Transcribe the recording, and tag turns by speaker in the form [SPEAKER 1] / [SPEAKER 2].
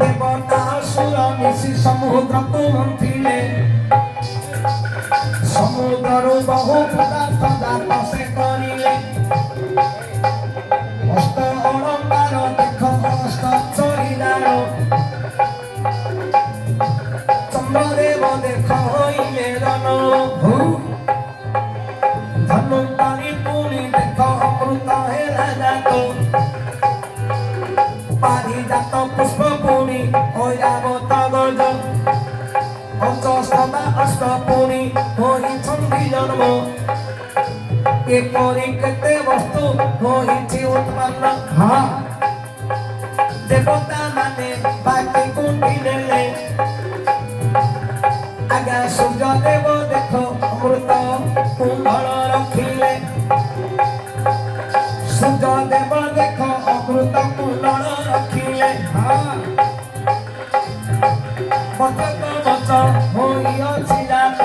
[SPEAKER 1] देवता असुर मिशि समुद्र को मंथिले समुद्र बहु पदार्थ दात से करिले अष्ट अलंकार देख अष्ट चरिदार चंद्रदेव देख हईले रन धनुर्धारी पुनि देख अमृत हेला जात पारिजात पुष्प पुनि ऐरावत गज अष्टमा अष्टपुनि होई छंदी जन्म एपरि केते वस्तु होईछि उत्पन्न हाँ देवता माने बाकी कुंडी नेले आज्ञा सूर्य देव देख अमृत कुंभल रखिले सूर्य देव देख अमृत कुंडल रखिले हाँ बचत बच होई अछि जात